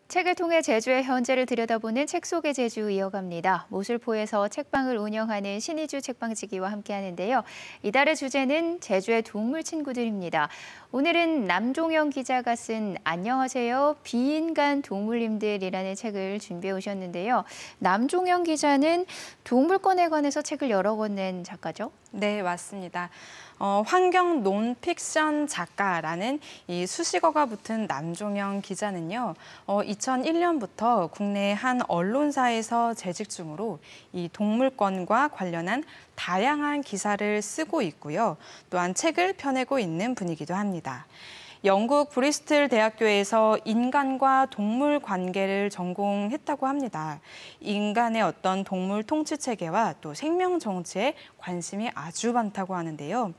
책을 통해 제주의 현재를 들여다보는 책 속의 제주 이어갑니다. 모슬포에서 책방을 운영하는 신희주 책방지기와 함께하는데요. 이달의 주제는 제주의 동물 친구들입니다. 오늘은 남종영 기자가 쓴 안녕하세요 비인간 동물님들이라는 책을 준비해 오셨는데요. 남종영 기자는 동물권에 관해서 책을 여러 권 낸 작가죠? 네, 맞습니다. 환경 논픽션 작가라는 이 수식어가 붙은 남종영 기자는요, 2001년부터 국내 한 언론사에서 재직 중으로 이 동물권과 관련한 다양한 기사를 쓰고 있고요. 또한 책을 펴내고 있는 분이기도 합니다. 영국 브리스톨 대학교에서 인간과 동물 관계를 전공했다고 합니다. 인간의 어떤 동물 통치 체계와 또 생명 정치에 관심이 아주 많다고 하는데요.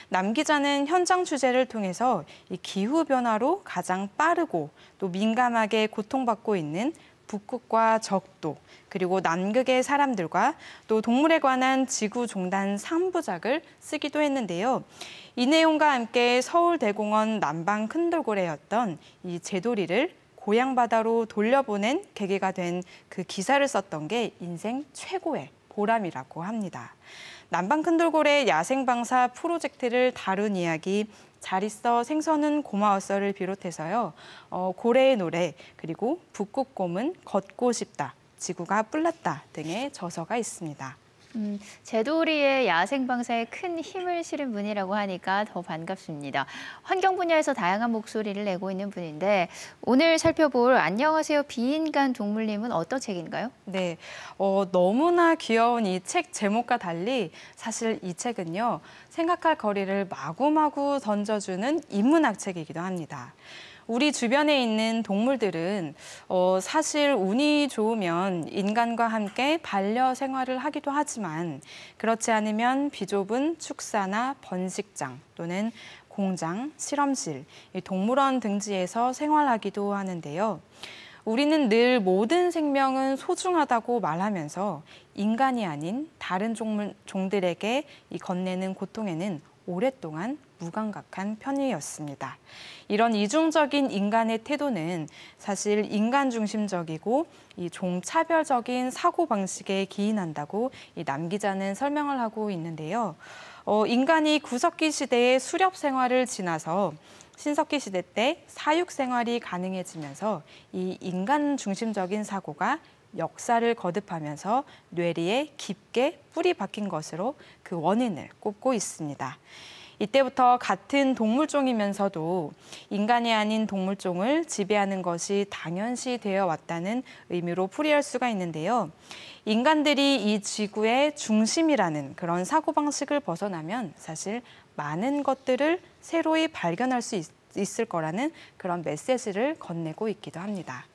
남 기자는 현장 취재를 통해서 이 기후 변화로 가장 빠르고 또 민감하게 고통받고 있는 북극과 적도, 그리고 남극의 사람들과 또 동물에 관한 지구종단 3부작을 쓰기도 했는데요. 이 내용과 함께 서울대공원 남방 큰돌고래였던 이 제도리를 고향바다로 돌려보낸 계기가 된 그 기사를 썼던 게 인생 최고의 보람이라고 합니다. 남방 큰돌고래 야생방사 프로젝트를 다룬 이야기 잘 있어 생선은 고마웠어를 비롯해서요. 고래의 노래, 그리고 북극곰은 걷고 싶다, 지구가 뿔났다 등의 저서가 있습니다. 제도리의 야생 방사에 큰 힘을 실은 분이라고 하니까 더 반갑습니다. 환경 분야에서 다양한 목소리를 내고 있는 분인데 오늘 살펴볼 안녕하세요 비인간 동물님은 어떤 책인가요? 네, 너무나 귀여운 이 책 제목과 달리 사실 이 책은요, 생각할 거리를 마구마구 던져주는 인문학 책이기도 합니다. 우리 주변에 있는 동물들은 사실 운이 좋으면 인간과 함께 반려 생활을 하기도 하지만 그렇지 않으면 비좁은 축사나 번식장 또는 공장, 실험실, 동물원 등지에서 생활하기도 하는데요. 우리는 늘 모든 생명은 소중하다고 말하면서 인간이 아닌 다른 종들에게 건네는 고통에는 오랫동안 무감각한 편이었습니다. 이런 이중적인 인간의 태도는 사실 인간 중심적이고 이 종차별적인 사고방식에 기인한다고 남 기자는 설명을 하고 있는데요. 인간이 구석기 시대의 수렵 생활을 지나서 신석기 시대 때 사육 생활이 가능해지면서 이 인간 중심적인 사고가 역사를 거듭하면서 뇌리에 깊게 뿌리 박힌 것으로 그 원인을 꼽고 있습니다. 이때부터 같은 동물종이면서도 인간이 아닌 동물종을 지배하는 것이 당연시 되어 왔다는 의미로 풀이할 수가 있는데요. 인간들이 이 지구의 중심이라는 그런 사고방식을 벗어나면 사실 많은 것들을 새로이 발견할 수 있을 거라는 그런 메시지를 건네고 있기도 합니다.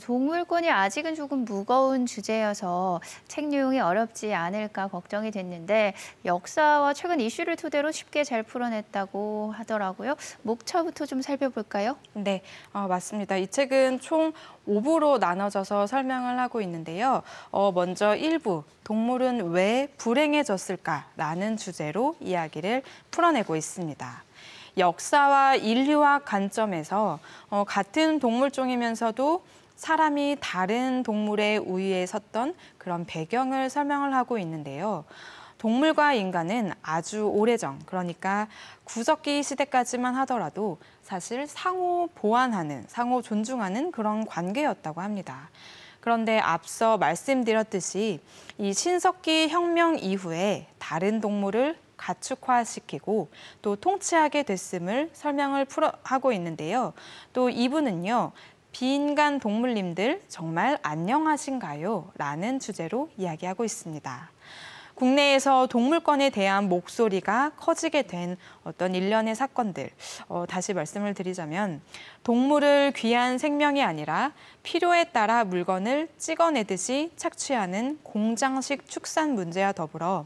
동물권이 아직은 조금 무거운 주제여서 책 내용이 어렵지 않을까 걱정이 됐는데 역사와 최근 이슈를 토대로 쉽게 잘 풀어냈다고 하더라고요. 목차부터 좀 살펴볼까요? 네, 맞습니다. 이 책은 총 5부로 나눠져서 설명을 하고 있는데요. 먼저 1부, 동물은 왜 불행해졌을까라는 주제로 이야기를 풀어내고 있습니다. 역사와 인류학 관점에서 같은 동물종이면서도 사람이 다른 동물의 우위에 섰던 그런 배경을 설명을 하고 있는데요. 동물과 인간은 아주 오래전, 그러니까 구석기 시대까지만 하더라도 사실 상호 보완하는, 상호 존중하는 그런 관계였다고 합니다. 그런데 앞서 말씀드렸듯이 이 신석기 혁명 이후에 다른 동물을 가축화시키고 또 통치하게 됐음을 설명을 하고 있는데요. 또 2부는요. 비인간 동물님들 정말 안녕하신가요? 라는 주제로 이야기하고 있습니다. 국내에서 동물권에 대한 목소리가 커지게 된 어떤 일련의 사건들, 다시 말씀을 드리자면 동물을 귀한 생명이 아니라 필요에 따라 물건을 찍어내듯이 착취하는 공장식 축산 문제와 더불어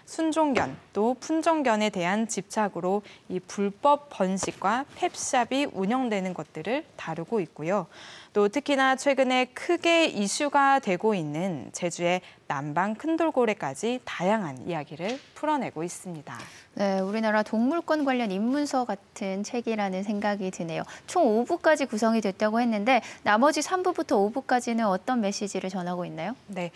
순종견 또 품종견에 대한 집착으로 이 불법 번식과 펫샵이 운영되는 것들을 다루고 있고요. 또 특히나 최근에 크게 이슈가 되고 있는 제주의 남방 큰돌고래까지 다양한 이야기를 풀어내고 있습니다. 네, 우리나라 동물권 관련 입문서 같은 책이라는 생각이 드네요. 총 5부까지 구성이 됐다고 했는데 나머지 3부부터 5부까지는 어떤 메시지를 전하고 있나요? 네,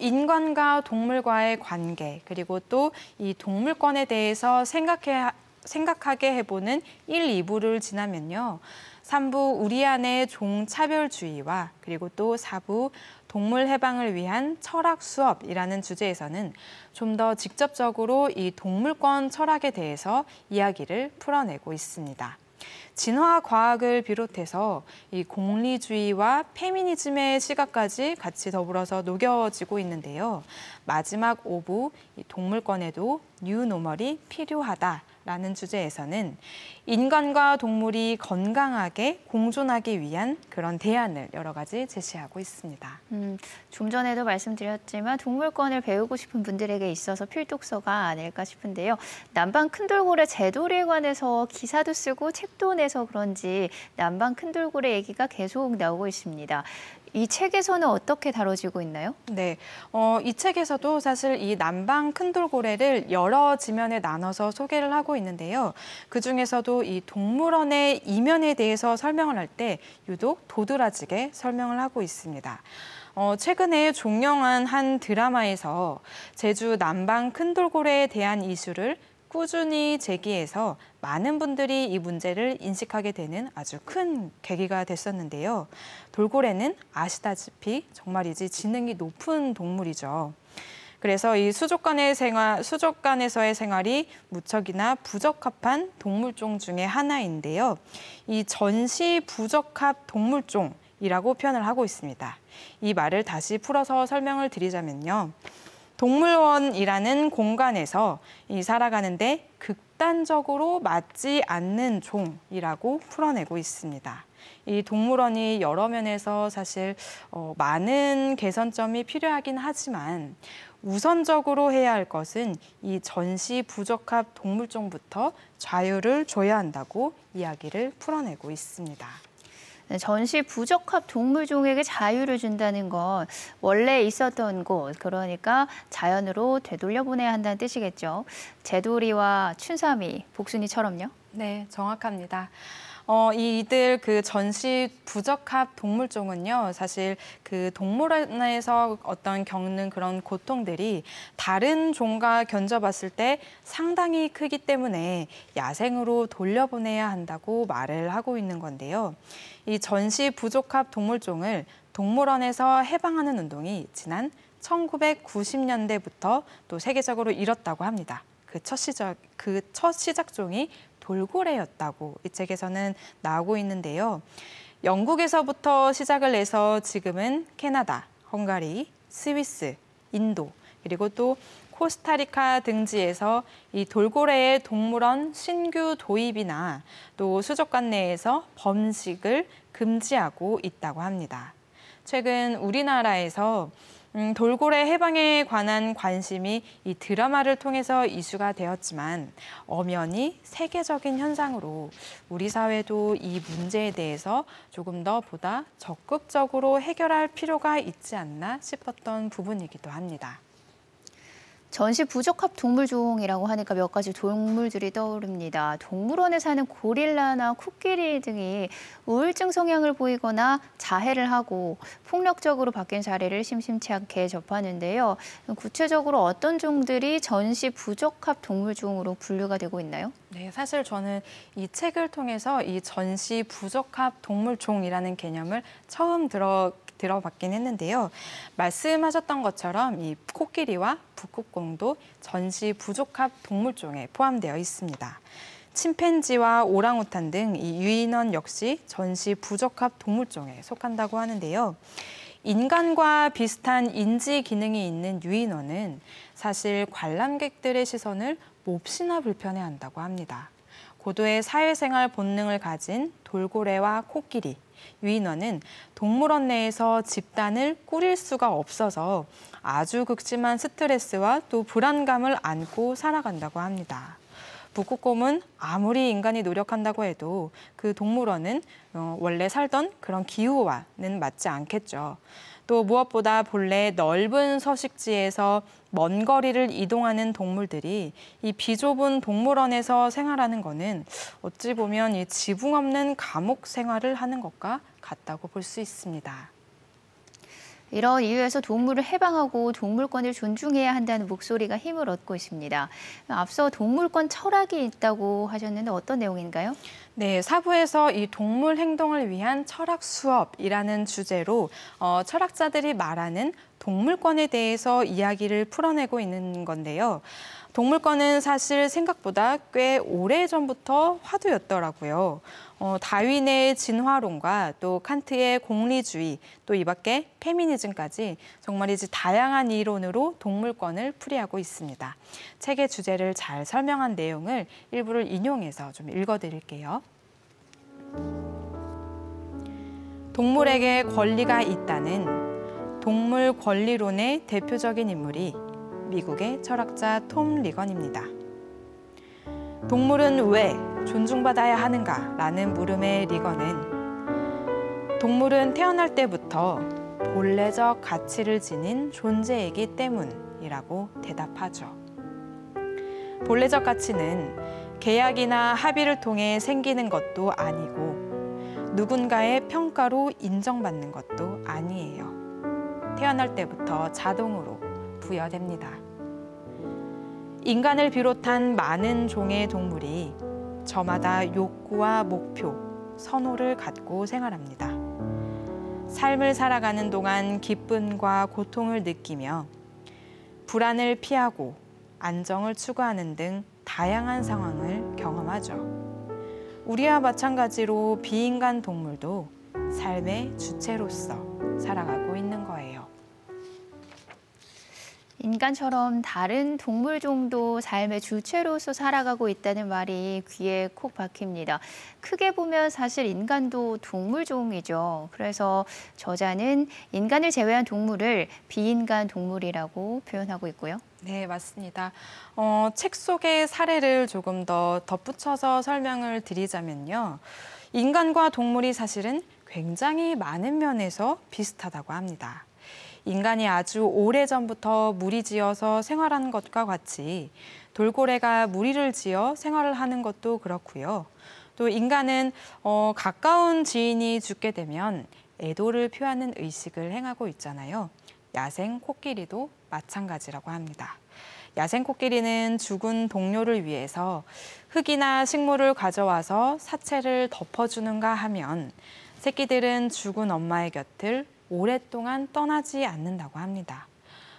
인간과 동물과의 관계, 그리고 또 이 동물권에 대해서 생각하게 해보는 1, 2부를 지나면요. 3부 우리 안의 종차별주의와 그리고 또 4부 동물 해방을 위한 철학 수업이라는 주제에서는 좀 더 직접적으로 이 동물권 철학에 대해서 이야기를 풀어내고 있습니다. 진화 과학을 비롯해서 이 공리주의와 페미니즘의 시각까지 같이 더불어서 녹여지고 있는데요. 마지막 5부 이 동물권에도 뉴노멀이 필요하다라는 주제에서는 인간과 동물이 건강하게 공존하기 위한 그런 대안을 여러 가지 제시하고 있습니다. 좀 전에도 말씀드렸지만 동물권을 배우고 싶은 분들에게 있어서 필독서가 아닐까 싶은데요. 남방 큰돌고래 재돌이에 관해서 기사도 쓰고 책도 내서 그런지 남방 큰돌고래 얘기가 계속 나오고 있습니다. 이 책에서는 어떻게 다뤄지고 있나요? 네, 이 책에서도 사실 이 남방 큰돌고래를 여러 지면에 나눠서 소개를 하고 있는데요. 그중에서도 이 동물원의 이면에 대해서 설명을 할 때 유독 도드라지게 설명을 하고 있습니다. 최근에 종영한 한 드라마에서 제주 남방 큰돌고래에 대한 이슈를 꾸준히 제기해서 많은 분들이 이 문제를 인식하게 되는 아주 큰 계기가 됐었는데요. 돌고래는 아시다시피 정말이지 지능이 높은 동물이죠. 그래서 이 수족관에서의 생활이 무척이나 부적합한 동물종 중에 하나인데요. 이 전시 부적합 동물종이라고 표현을 하고 있습니다. 이 말을 다시 풀어서 설명을 드리자면요. 동물원이라는 공간에서 살아가는데 극단적으로 맞지 않는 종이라고 풀어내고 있습니다. 이 동물원이 여러 면에서 사실 많은 개선점이 필요하긴 하지만 우선적으로 해야 할 것은 이 전시 부적합 동물종부터 자유를 줘야 한다고 이야기를 풀어내고 있습니다. 전시 부적합 동물종에게 자유를 준다는 건 원래 있었던 곳, 그러니까 자연으로 되돌려보내야 한다는 뜻이겠죠. 재돌이와 춘삼이, 복순이처럼요? 네, 정확합니다. 이들 그 전시 부적합 동물종은요, 사실 그 동물원에서 겪는 그런 고통들이 다른 종과 견져봤을 때 상당히 크기 때문에 야생으로 돌려보내야 한다고 말을 하고 있는 건데요. 이 전시 부적합 동물종을 동물원에서 해방하는 운동이 지난 1990년대부터 또 세계적으로 일었다고 합니다. 그 첫 시작종이 돌고래였다고 이 책에서는 나오고 있는데요. 영국에서부터 시작을 해서 지금은 캐나다, 헝가리, 스위스, 인도, 그리고 또 코스타리카 등지에서 이 돌고래의 동물원 신규 도입이나 또 수족관 내에서 범식을 금지하고 있다고 합니다. 최근 우리나라에서 돌고래 해방에 관한 관심이 이 드라마를 통해서 이슈가 되었지만 엄연히 세계적인 현상으로 우리 사회도 이 문제에 대해서 조금 더 보다 적극적으로 해결할 필요가 있지 않나 싶었던 부분이기도 합니다. 전시 부적합 동물종이라고 하니까 몇 가지 동물들이 떠오릅니다. 동물원에 사는 고릴라나 코끼리 등이 우울증 성향을 보이거나 자해를 하고 폭력적으로 바뀐 사례를 심심치 않게 접하는데요. 구체적으로 어떤 종들이 전시 부적합 동물종으로 분류가 되고 있나요? 네, 사실 저는 이 책을 통해서 이 전시 부적합 동물종이라는 개념을 처음 들어봤긴 했는데요. 말씀하셨던 것처럼 이 코끼리와 북극곰도 전시 부적합 동물종에 포함되어 있습니다. 침팬지와 오랑우탄 등 이 유인원 역시 전시 부적합 동물종에 속한다고 하는데요. 인간과 비슷한 인지 기능이 있는 유인원은 사실 관람객들의 시선을 몹시나 불편해한다고 합니다. 고도의 사회생활 본능을 가진 돌고래와 코끼리, 유인원은 동물원 내에서 집단을 꾸릴 수가 없어서 아주 극심한 스트레스와 또 불안감을 안고 살아간다고 합니다. 북극곰은 아무리 인간이 노력한다고 해도 그 동물원은 원래 살던 그런 기후와는 맞지 않겠죠. 또 무엇보다 본래 넓은 서식지에서 먼 거리를 이동하는 동물들이 이 비좁은 동물원에서 생활하는 거는 어찌 보면 이 지붕 없는 감옥 생활을 하는 것과 같다고 볼 수 있습니다. 이런 이유에서 동물을 해방하고 동물권을 존중해야 한다는 목소리가 힘을 얻고 있습니다. 앞서 동물권 철학이 있다고 하셨는데 어떤 내용인가요? 네, 사부에서 이 동물 행동을 위한 철학 수업이라는 주제로 철학자들이 말하는 동물권에 대해서 이야기를 풀어내고 있는 건데요. 동물권은 사실 생각보다 꽤 오래전부터 화두였더라고요. 다윈의 진화론과 또 칸트의 공리주의, 또 이 밖에 페미니즘까지 정말 이제 다양한 이론으로 동물권을 풀이하고 있습니다. 책의 주제를 잘 설명한 내용을 일부를 인용해서 좀 읽어드릴게요. 동물에게 권리가 있다는 동물 권리론의 대표적인 인물이 미국의 철학자 톰 리건입니다. 동물은 왜 존중받아야 하는가라는 물음에 리건은 동물은 태어날 때부터 본래적 가치를 지닌 존재이기 때문이라고 대답하죠. 본래적 가치는 계약이나 합의를 통해 생기는 것도 아니고 누군가의 평가로 인정받는 것도 아니에요. 태어날 때부터 자동으로 부여됩니다. 인간을 비롯한 많은 종의 동물이 저마다 욕구와 목표, 선호를 갖고 생활합니다. 삶을 살아가는 동안 기쁨과 고통을 느끼며 불안을 피하고 안정을 추구하는 등 다양한 상황을 경험하죠. 우리와 마찬가지로 비인간 동물도 삶의 주체로서 살아가고 있는 거예요. 인간처럼 다른 동물종도 삶의 주체로서 살아가고 있다는 말이 귀에 콕 박힙니다. 크게 보면 사실 인간도 동물종이죠. 그래서 저자는 인간을 제외한 동물을 비인간 동물이라고 표현하고 있고요. 네, 맞습니다. 책 속의 사례를 조금 더 덧붙여서 설명을 드리자면요. 인간과 동물이 사실은 굉장히 많은 면에서 비슷하다고 합니다. 인간이 아주 오래전부터 무리지어서 생활하는 것과 같이 돌고래가 무리를 지어 생활을 하는 것도 그렇고요. 또 인간은 가까운 지인이 죽게 되면 애도를 표하는 의식을 행하고 있잖아요. 야생 코끼리도 마찬가지라고 합니다. 야생 코끼리는 죽은 동료를 위해서 흙이나 식물을 가져와서 사체를 덮어주는가 하면 새끼들은 죽은 엄마의 곁을 오랫동안 떠나지 않는다고 합니다.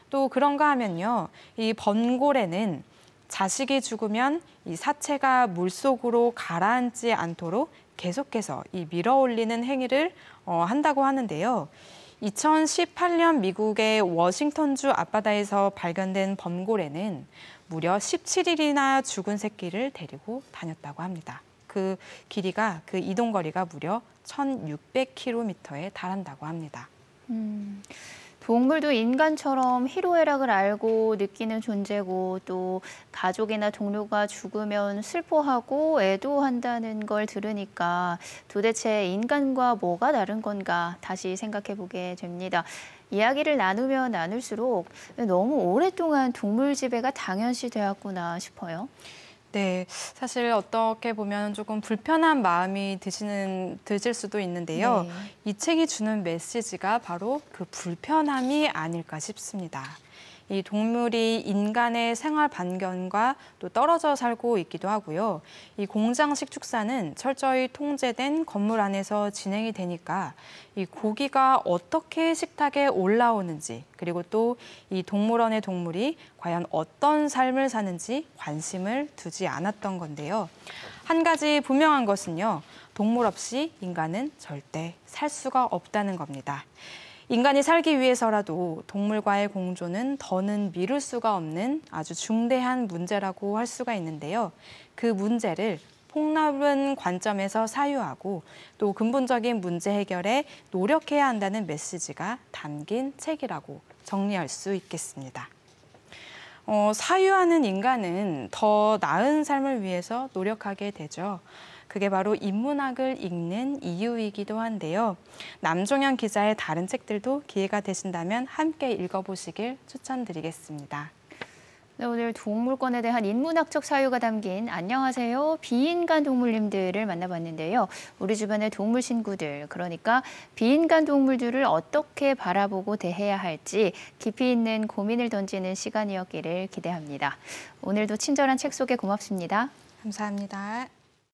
또 그런가 하면요, 이 번고래는 자식이 죽으면 이 사체가 물속으로 가라앉지 않도록 계속해서 이 밀어올리는 행위를 한다고 하는데요. 2018년 미국의 워싱턴주 앞바다에서 발견된 범고래는 무려 17일이나 죽은 새끼를 데리고 다녔다고 합니다. 그 길이가, 그 이동 거리가 무려 1,600km에 달한다고 합니다. 동물도 인간처럼 희로애락을 알고 느끼는 존재고 또 가족이나 동료가 죽으면 슬퍼하고 애도한다는 걸 들으니까 도대체 인간과 뭐가 다른 건가 다시 생각해 보게 됩니다. 이야기를 나누면 나눌수록 너무 오랫동안 동물 지배가 당연시 되었구나 싶어요. 네, 사실 어떻게 보면 조금 불편한 마음이 드실 수도 있는데요. 네. 이 책이 주는 메시지가 바로 그 불편함이 아닐까 싶습니다. 이 동물이 인간의 생활 반경과 또 떨어져 살고 있기도 하고요. 이 공장식 축사는 철저히 통제된 건물 안에서 진행이 되니까 이 고기가 어떻게 식탁에 올라오는지, 그리고 또 이 동물원의 동물이 과연 어떤 삶을 사는지 관심을 두지 않았던 건데요. 한 가지 분명한 것은요, 동물 없이 인간은 절대 살 수가 없다는 겁니다. 인간이 살기 위해서라도 동물과의 공존은 더는 미룰 수가 없는 아주 중대한 문제라고 할 수가 있는데요. 그 문제를 폭넓은 관점에서 사유하고 또 근본적인 문제 해결에 노력해야 한다는 메시지가 담긴 책이라고 정리할 수 있겠습니다. 사유하는 인간은 더 나은 삶을 위해서 노력하게 되죠. 그게 바로 인문학을 읽는 이유이기도 한데요. 남종현 기자의 다른 책들도 기회가 되신다면 함께 읽어보시길 추천드리겠습니다. 네, 오늘 동물권에 대한 인문학적 사유가 담긴 안녕하세요 비인간 동물님들을 만나봤는데요. 우리 주변의 동물 친구들, 그러니까 비인간 동물들을 어떻게 바라보고 대해야 할지 깊이 있는 고민을 던지는 시간이었기를 기대합니다. 오늘도 친절한 책 소개 고맙습니다. 감사합니다.